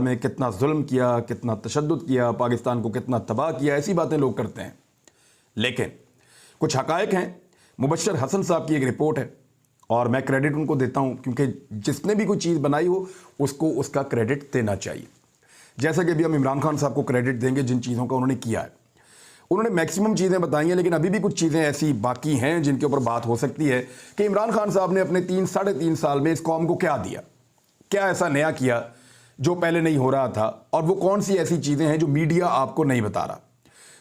में कितना जुल्म किया, कितना तशद्दुद किया, पाकिस्तान को कितना तबाह किया, ऐसी बातें लोग करते हैं। लेकिन कुछ हकायक हैं। मुबश्शिर हसन साहब की एक रिपोर्ट है और मैं क्रेडिट उनको देता हूं, क्योंकि जिसने भी कोई चीज़ बनाई हो उसको उसका क्रेडिट देना चाहिए। जैसा कि अभी हम इमरान खान साहब को क्रेडिट देंगे जिन चीज़ों का उन्होंने किया है। उन्होंने मैक्सिमम चीज़ें बताई हैं, लेकिन अभी भी कुछ चीज़ें ऐसी बाकी हैं जिनके ऊपर बात हो सकती है कि इमरान खान साहब ने अपने 3-3.5 साल में इस कौम को क्या दिया, क्या ऐसा नया किया जो पहले नहीं हो रहा था, और वो कौन सी ऐसी चीज़ें हैं जो मीडिया आपको नहीं बता रहा।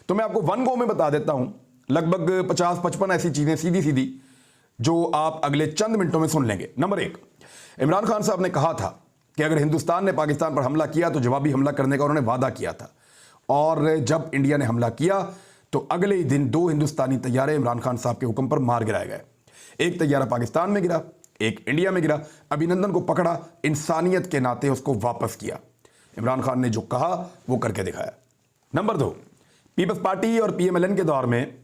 तो मैं आपको वन गो में बता देता हूं, लगभग 50-55 ऐसी चीज़ें सीधी सीधी जो आप अगले चंद मिनटों में सुन लेंगे। नंबर 1, इमरान खान साहब ने कहा था कि अगर हिंदुस्तान ने पाकिस्तान पर हमला किया तो जवाबी हमला करने का उन्होंने वादा किया था, और जब इंडिया ने हमला किया तो अगले ही दिन 2 हिंदुस्तानी तैयारे इमरान खान साहब के हुक्म पर मार गिराए गए। एक तैयारा पाकिस्तान में गिरा, एक इंडिया में गिरा। अभिनंदन को पकड़ा, इंसानियत के नाते उसको वापस किया। इमरान खान ने जो कहा वो करके दिखाया। नंबर 2, पीपल्स पार्टी और पीएमएलएन के दौर में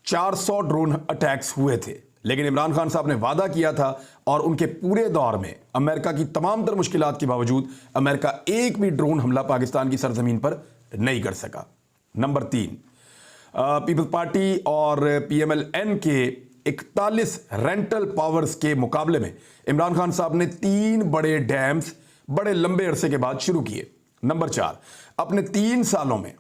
400 ड्रोन अटैक्स हुए थे, लेकिन इमरान खान साहब ने वादा किया था और उनके पूरे दौर में अमेरिका की तमाम तर मुश्किलात के बावजूद अमेरिका एक भी ड्रोन हमला पाकिस्तान की सरजमीन पर नहीं कर सका। नंबर 3, पीपल्स पार्टी और पीएमएलएन के 41 रेंटल पावर्स के मुकाबले में इमरान खान साहब ने 3 बड़े डैम्स बड़े लंबे अरसे के बाद शुरू किए। नंबर 4, अपने 3 सालों में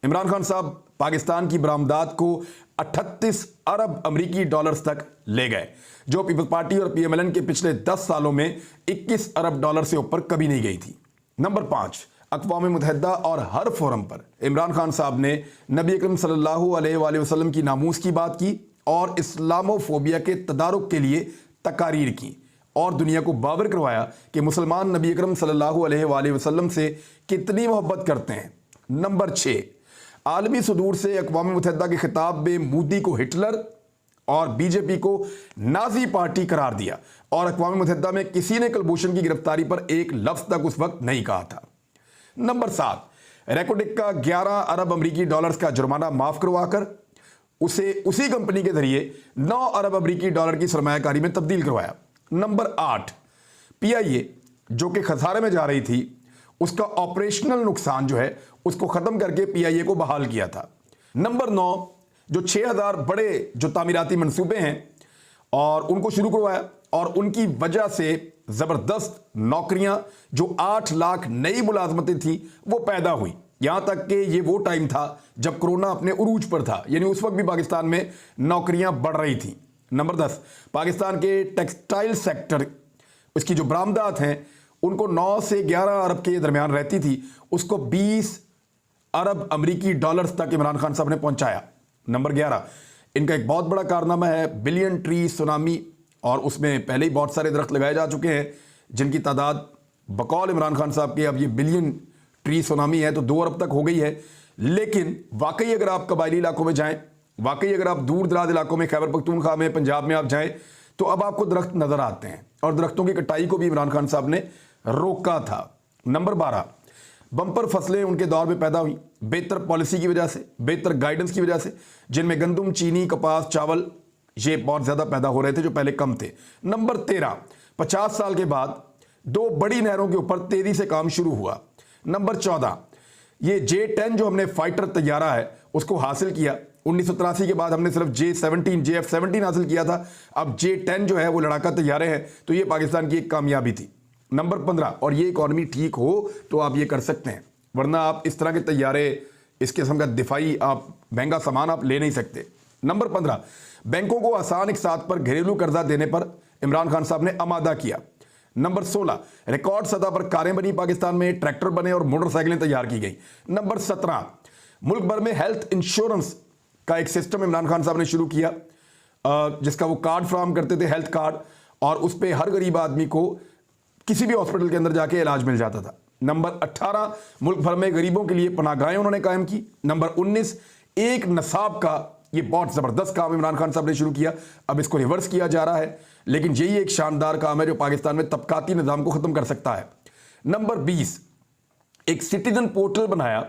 इमरान खान साहब पाकिस्तान की बरामदात को 38 अरब अमरीकी डॉलर्स तक ले गए, जो पीपल्स पार्टी और पीएमएलएन के पिछले 10 सालों में 21 अरब डॉलर से ऊपर कभी नहीं गई थी। नंबर 5, अक़वाम मुत्तहिदा और हर फोरम पर इमरान खान साहब ने नबी अकरम सल्लल्लाहु अलैहि वसल्लम की नामूस की बात की और इस्लामोफोबिया के तदारुक के लिए तकारीर की और दुनिया को बावर करवाया कि मुसलमान नबी अकरम सल्लल्लाहु अलैहि वसल्लम से कितनी मोहब्बत करते हैं। नंबर 6, आलमी सदूर से अक़वाम मुत्तहिदा के खिताब में मोदी को हिटलर और बीजेपी को नाजी पार्टी करार दिया, और अक़वाम मुत्तहिदा में किसी ने कुलभूषण की गिरफ्तारी पर एक लफ्ज़ तक उस वक्त नहीं कहा था। नंबर 7, रेकोडिक का 11 अरब अमरीकी डॉलर्स का जुर्माना माफ करवाकर उसे उसी कंपनी के जरिए 9 अरब अमरीकी डॉलर की सरमायाकारी में तब्दील करवाया। नंबर 8, पीआईए जो कि खसारे में जा रही थी उसका ऑपरेशनल नुकसान जो है उसको खत्म करके पीआईए को बहाल किया था। नंबर 9, जो 6000 बड़े जो तामीराती मंसूबे हैं और उनको शुरू करवाया, और उनकी वजह से जबरदस्त नौकरियां जो 8 लाख नई मुलाजमतें थी वो पैदा हुई। यहां तक कि ये वो टाइम था जब कोरोना अपने उरूज पर था, यानी उस वक्त भी पाकिस्तान में नौकरियां बढ़ रही थी। नंबर 10, पाकिस्तान के टेक्सटाइल सेक्टर उसकी जो बरामदात हैं उनको 9 से 11 अरब के दरमियान रहती थी, उसको 20 अरब अमरीकी डॉलर्स तक इमरान खान साहब ने पहुंचाया। नंबर 11, इनका एक बहुत बड़ा कारनामा है बिलियन ट्री सुनामी, और उसमें पहले ही बहुत सारे दरख्त लगाए जा चुके हैं जिनकी तादाद बकौल इमरान खान साहब के अब ये बिलियन ट्री सुनामी है तो 2 अरब तक हो गई है। लेकिन वाकई अगर आप कबायली इलाकों में जाएं, वाकई अगर आप दूर दराज इलाकों में खैबर पख्तूनख्वा में पंजाब में आप जाएं तो अब आपको दरख्त नजर आते हैं, और दरख्तों की कटाई को भी इमरान खान साहब ने रोका था। नंबर 12, बम्पर फसलें उनके दौर में पैदा हुई बेहतर पॉलिसी की वजह से, बेहतर गाइडेंस की वजह से, जिनमें गंदम, चीनी, कपास, चावल ये बहुत ज़्यादा पैदा हो रहे थे जो पहले कम थे। नंबर 13, 50 साल के बाद 2 बड़ी नहरों के ऊपर तेज़ी से काम शुरू हुआ। नंबर 14, ये J-10 जो हमने फाइटर तैयारा है उसको हासिल किया। 1983 के बाद हमने सिर्फ JF-17 हासिल किया था, अब J-10 जो है वो लड़ाका तैयारे हैं, तो ये पाकिस्तान की एक कामयाबी थी। नंबर 15, और ये इकॉनमी ठीक हो तो आप ये कर सकते हैं, वरना आप इस तरह के तैयारे, इस किस्म का दिफाई आप महंगा सामान आप ले नहीं सकते। नंबर 15, बैंकों को आसान एक साथ पर घरेलू कर्जा देने पर इमरान खान साहब ने आमादा किया। नंबर 16, रिकॉर्ड सतह पर कारें बनी पाकिस्तान में, ट्रैक्टर बने और मोटरसाइकिलें तैयार की गई। नंबर 17, मुल्क भर में हेल्थ इंश्योरेंस का एक सिस्टम इमरान खान साहब ने शुरू किया, जिसका वो कार्ड फ्राहम करते थे, हेल्थ कार्ड, और उस पर हर गरीब आदमी को किसी भी हॉस्पिटल के अंदर जाके इलाज मिल जाता था। नंबर 18, मुल्क भर में गरीबों के लिए पनाहगाहें उन्होंने कायम की। नंबर 19, एक नसाब का ये बहुत जबरदस्त काम इमरान खान साहब ने शुरू किया, अब इसको रिवर्स किया जा रहा है, लेकिन यही एक शानदार काम है जो पाकिस्तान में तबकाती निजाम को खत्म कर सकता है। नंबर 20, एक सिटीजन पोर्टल बनाया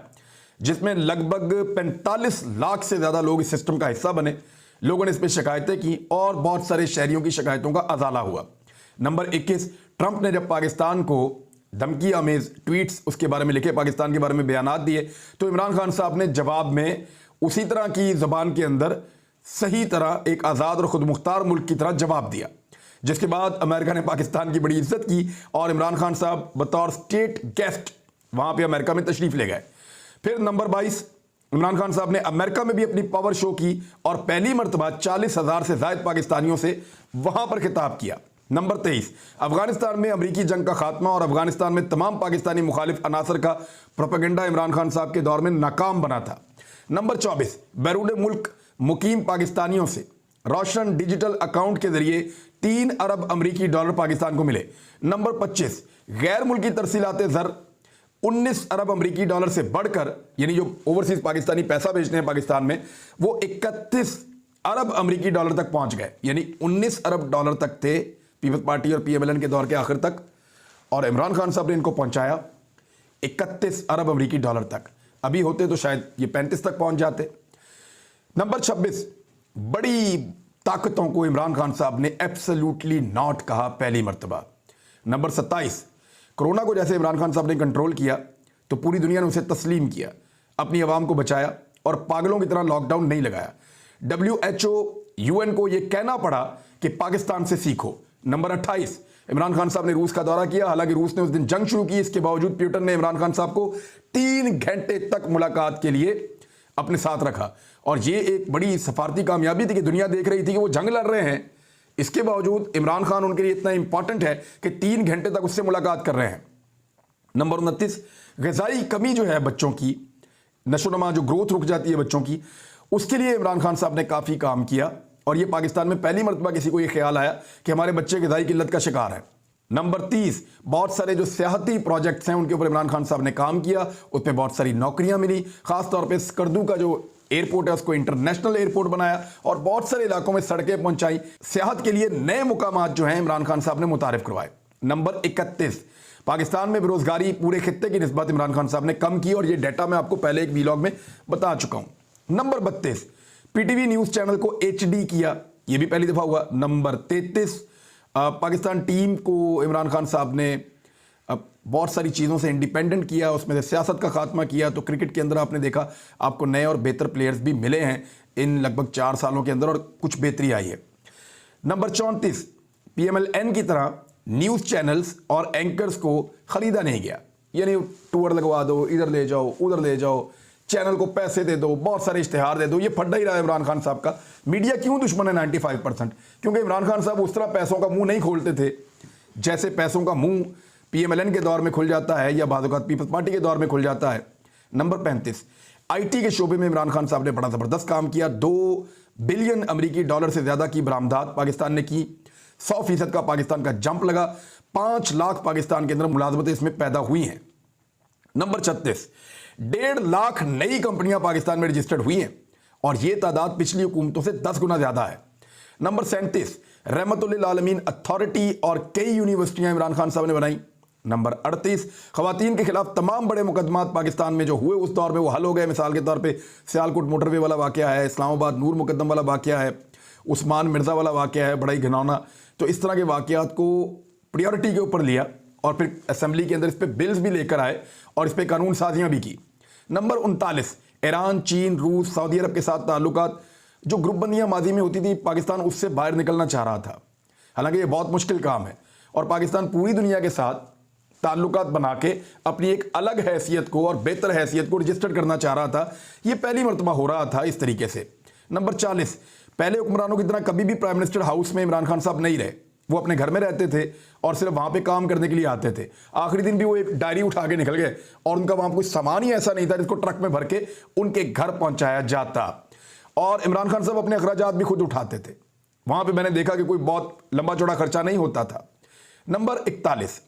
जिसमें लगभग 45 लाख से ज्यादा लोग इस सिस्टम का हिस्सा बने। लोगों ने इस पर शिकायतें की और बहुत सारे शहरियों की शिकायतों का अजाला हुआ। नंबर 21, ट्रंप ने जब पाकिस्तान को धमकी आमेज ट्वीट्स उसके बारे में लिखे, पाकिस्तान के बारे में बयानात दिए, तो इमरान खान साहब ने जवाब में उसी तरह की ज़बान के अंदर सही तरह एक आज़ाद और खुद मुख्तार मुल्क की तरह जवाब दिया, जिसके बाद अमेरिका ने पाकिस्तान की बड़ी इज्जत की और इमरान खान साहब बतौर स्टेट गेस्ट वहाँ पे अमेरिका में तशरीफ़ ले गए। फिर नंबर 22, इमरान खान साहब ने अमेरिका में भी अपनी पावर शो की और पहली मरतबा 40,000 से ज़ायद पाकिस्तानियों से वहाँ पर खिताब किया। नंबर 23, अफगानिस्तान में अमरीकी जंग का खात्मा और अफगानिस्तान में तमाम पाकिस्तानी मुखालिफ अनासर का प्रोपेगेंडा इमरान खान साहब के दौर में नाकाम बना था। नंबर 24, बैरून मुल्क मुकीम पाकिस्तानियों से रोशन डिजिटल अकाउंट के जरिए 3 अरब अमरीकी डॉलर पाकिस्तान को मिले। नंबर 25, गैर मुल्की तरसीलाते ज़र 19 अरब अमरीकी डॉलर से बढ़कर, यानी जो ओवरसीज पाकिस्तानी पैसा भेजते हैं पाकिस्तान में, वो 31 अरब अमरीकी डॉलर तक पहुंच गए, यानी 19 अरब डॉलर तक थे पीपल्स पार्टी और पीएमएलएन के दौर के आखिर तक, और इमरान खान साहब ने इनको पहुंचाया 31 अरब अमरीकी डॉलर तक। अभी होते तो शायद ये 35 तक पहुंच जाते। नंबर 26, बड़ी ताकतों को इमरान खान साहब ने एब्सोल्युटली नॉट कहा पहली मर्तबा। नंबर 27, कोरोना को जैसे इमरान खान साहब ने कंट्रोल किया तो पूरी दुनिया ने उसे तस्लीम किया, अपनी आवाम को बचाया और पागलों की तरह लॉकडाउन नहीं लगाया। WHO UN को यह कहना पड़ा कि पाकिस्तान से सीखो। नंबर 28, इमरान खान साहब ने रूस का दौरा किया, हालांकि रूस ने उस दिन जंग शुरू की, इसके बावजूद पुतिन ने इमरान खान साहब को 3 घंटे तक मुलाकात के लिए अपने साथ रखा, और ये एक बड़ी सफारती कामयाबी थी कि दुनिया देख रही थी कि वो जंग लड़ रहे हैं, इसके बावजूद इमरान खान उनके लिए इतना इंपॉर्टेंट है कि 3 घंटे तक उससे मुलाकात कर रहे हैं। नंबर 29, ग़िज़ाई कमी जो है बच्चों की, नशोनमा जो ग्रोथ रुक जाती है बच्चों की, उसके लिए इमरान खान साहब ने काफ़ी काम किया, और ये पाकिस्तान में पहली मरतबा किसी को ये ख्याल आया कि हमारे बच्चे ग़िज़ाई किल्लत का शिकार है। नंबर 30, बहुत सारे जो सियाहती प्रोजेक्ट्स हैं उनके ऊपर इमरान खान साहब ने काम किया, उस पर बहुत सारी नौकरियां मिली, खासतौर पे स्कर्दू का जो एयरपोर्ट है उसको इंटरनेशनल एयरपोर्ट बनाया और बहुत सारे इलाकों में सड़कें पहुंचाई, सियाहत के लिए नए मुकामात जो हैं इमरान खान साहब ने मुतारिफ करवाए। नंबर 31, पाकिस्तान में बेरोजगारी पूरे खित्ते की निस्बत इमरान खान साहब ने कम की, और ये डाटा मैं आपको पहले एक वीलॉग में बता चुका हूं। नंबर 32, पीटीवी न्यूज़ चैनल को HD किया, ये भी पहली दफ़ा हुआ। नंबर 33, पाकिस्तान टीम को इमरान खान साहब ने बहुत सारी चीज़ों से इंडिपेंडेंट किया, उसमें से सियासत का खात्मा किया। तो क्रिकेट के अंदर आपने देखा आपको नए और बेहतर प्लेयर्स भी मिले हैं इन लगभग 4 सालों के अंदर, और कुछ बेहतरी आई है। नंबर 34, PMLN की तरह न्यूज़ चैनल्स और एंकर्स को ख़रीदा नहीं गया, यानी टूर लगवा दो, इधर ले जाओ उधर ले जाओ, चैनल को पैसे दे दो, बहुत सारे इश्तिहार दे दो, ये फड्डा ही रहा है इमरान खान साहब का। मीडिया क्यों दुश्मन है 95%? क्योंकि इमरान खान साहब उस तरह पैसों का मुंह नहीं खोलते थे जैसे पैसों का मुंह PMLN के दौर में खुल जाता है या बाद वक़्त पीपल्स पार्टी के दौर में खुल जाता है। नंबर 35, IT के शोबे में इमरान खान साहब ने बड़ा ज़बरदस्त काम किया। 2 बिलियन अमरीकी डॉलर से ज़्यादा की बरामदात पाकिस्तान ने की, 100% का पाकिस्तान का जंप लगा, 5 लाख पाकिस्तान के अंदर मुलाजमतें इसमें पैदा हुई हैं। नंबर 36, 1.5 लाख नई कंपनियां पाकिस्तान में रजिस्टर्ड हुई हैं, और यह तादाद पिछली हुकूमतों से 10 गुना ज्यादा है। नंबर 37, रहमतुल्लिल आलमीन अथॉरिटी और कई यूनिवर्सिटियां इमरान खान साहब ने बनाई। नंबर 38, खवातीन के खिलाफ तमाम बड़े मुकदमात पाकिस्तान में जो हुए उस दौर में वो हल हो गए। मिसाल के तौर पे सियालकोट मोटरवे वाला वाकया है, इस्लामाबाद नूर मुकद्दम वाला वाकया है, उस्मान मिर्ज़ा वाला वाकया है, बड़ा ही घिनौना। तो इस तरह के वाकयात को प्रायोरिटी के ऊपर लिया और फिर असेंबली के अंदर इस पर बिल्स भी लेकर आए और इस पर कानून साजियाँ भी की। नंबर 39, ईरान, चीन, रूस, सऊदी अरब के साथ ताल्लुकात, जो ग्रुप बंदियाँ माजी में होती थी, पाकिस्तान उससे बाहर निकलना चाह रहा था। हालांकि ये बहुत मुश्किल काम है और पाकिस्तान पूरी दुनिया के साथ ताल्लुकात बना के अपनी एक अलग हैसियत को और बेहतर हैसियत को रजिस्टर करना चाह रहा था। ये पहली मरतबा हो रहा था इस तरीके से। नंबर 40, पहले हुक्मरानों की तरह कभी भी प्राइम मिनिस्टर हाउस में इमरान खान साहब नहीं रहे, वो अपने घर में रहते थे और सिर्फ वहाँ पे काम करने के लिए आते थे। आखिरी दिन भी वो एक डायरी उठा के निकल गए और उनका वहाँ कुछ सामान ही ऐसा नहीं था जिसको ट्रक में भर के उनके घर पहुँचाया जाता। और इमरान खान साहब अपने अखराजात भी खुद उठाते थे। वहाँ पर मैंने देखा कि कोई बहुत लंबा चौड़ा खर्चा नहीं होता था। नंबर 41,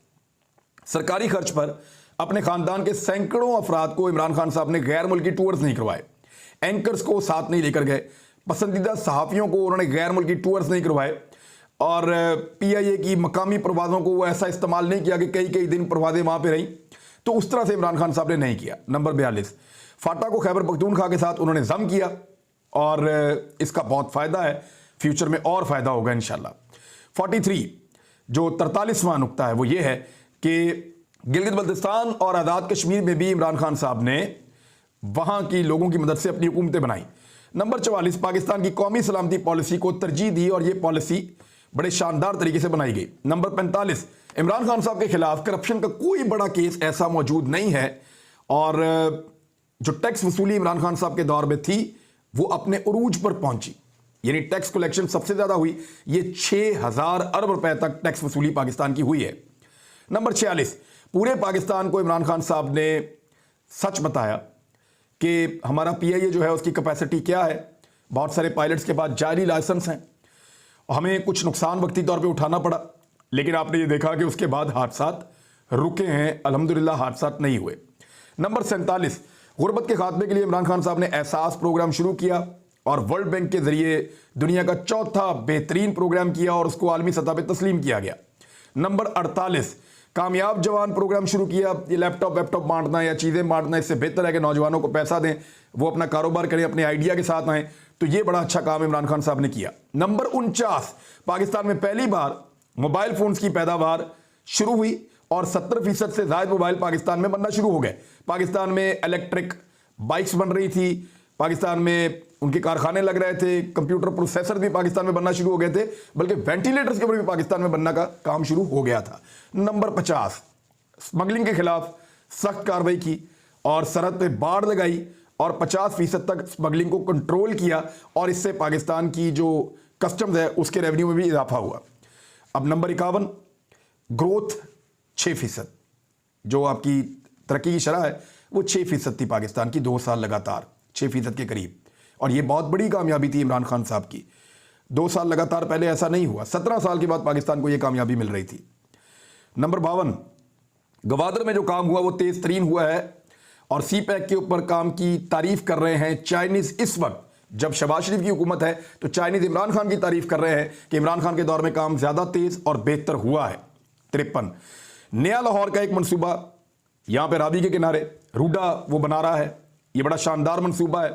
सरकारी खर्च पर अपने खानदान के सैकड़ों अफराद को इमरान खान साहब ने गैर मुल्की टूर्स नहीं करवाए, एंकर्स को साथ नहीं लेकर गए, पसंदीदा सहाफ़ियों को उन्होंने गैर मुल्की टूर्स नहीं करवाए और PIA की मकामी परवाज़ों को वो ऐसा इस्तेमाल नहीं किया कि कई कई दिन परवाज़ें वहाँ पे रहीं। तो उस तरह से इमरान खान साहब ने नहीं किया। नंबर 42, फाटा को खैबर पख्तूनख्वा के साथ उन्होंने जम किया और इसका बहुत फ़ायदा है, फ्यूचर में और फ़ायदा होगा इंशाल्लाह। 43, जो 43वां नुक्ता है वो ये है कि गिलगित बल्तिस्तान और आज़ाद कश्मीर में भी इमरान खान साहब ने वहां की लोगों की मदद से अपनी हुकूमतें बनाई। नंबर 44, पाकिस्तान की कौमी सलामती पॉलिसी को तरजीह दी और यह पॉलिसी बड़े शानदार तरीके से बनाई गई। नंबर 45, इमरान खान साहब के खिलाफ करप्शन का कोई बड़ा केस ऐसा मौजूद नहीं है और जो टैक्स वसूली इमरान खान साहब के दौर में थी वो अपने उरूज पर पहुंची, यानी टैक्स कलेक्शन सबसे ज्यादा हुई। ये 6000 अरब रुपए तक टैक्स वसूली पाकिस्तान की हुई है। नंबर 46, पूरे पाकिस्तान को इमरान खान साहब ने सच बताया कि हमारा पीआईए जो है उसकी कैपेसिटी क्या है। बहुत सारे पायलट्स के पास जाली लाइसेंस हैं, हमें कुछ नुकसान वक्ती तौर पे उठाना पड़ा, लेकिन आपने ये देखा कि उसके बाद हादसात रुके हैं, अल्हम्दुलिल्लाह हादसात नहीं हुए। नंबर 47, गुर्बत के खात्मे के लिए इमरान खान साहब ने एहसास प्रोग्राम शुरू किया और वर्ल्ड बैंक के जरिए दुनिया का चौथा बेहतरीन प्रोग्राम किया और उसको आलमी सतह पर तस्लीम किया गया। नंबर 48, कामयाब जवान प्रोग्राम शुरू किया। ये लैपटॉप बांटना या चीज़ें बांटना, इससे बेहतर है कि नौजवानों को पैसा दें, वो अपना कारोबार करें, अपने आइडिया के साथ आएँ। तो ये बड़ा अच्छा काम इमरान खान साहब ने किया। नंबर 49, पाकिस्तान में पहली बार मोबाइल फोन्स की पैदावार शुरू हुई और 70% से ज़्यादा मोबाइल पाकिस्तान में बनना शुरू हो गए। पाकिस्तान में इलेक्ट्रिक बाइक्स बन रही थी, पाकिस्तान में उनके कारखाने लग रहे थे, कंप्यूटर प्रोसेसर भी पाकिस्तान में बनना शुरू हो गए थे, बल्कि वेंटिलेटर्स के ऊपर भी पाकिस्तान में बनना का काम शुरू हो गया था। नंबर 50, स्मगलिंग के खिलाफ सख्त कार्रवाई की और सरहद पे बाड़ लगाई और 50% तक स्मगलिंग को कंट्रोल किया और इससे पाकिस्तान की जो कस्टम्स है उसके रेवेन्यू में भी इजाफा हुआ। अब नंबर 51, ग्रोथ 6%, जो आपकी तरक्की की शरह है वो 6% थी पाकिस्तान की 2 साल लगातार, 6% के करीब। और ये बहुत बड़ी कामयाबी थी इमरान खान साहब की। 2 साल लगातार पहले ऐसा नहीं हुआ, 17 साल के बाद पाकिस्तान को ये कामयाबी मिल रही थी। नंबर 52, गवादर में जो काम हुआ वो तेज तरीन हुआ है और सी पैक के ऊपर काम की तारीफ कर रहे हैं चाइनीज। इस वक्त जब शहबाज शरीफ की हुकूमत है तो चाइनीज इमरान खान की तारीफ कर रहे हैं कि इमरान खान के दौर में काम ज्यादा तेज और बेहतर हुआ है। 53, नया लाहौर का एक मंसूबा यहां पे रावी के किनारे रूडा वो बना रहा है, ये बड़ा शानदार मंसूबा है।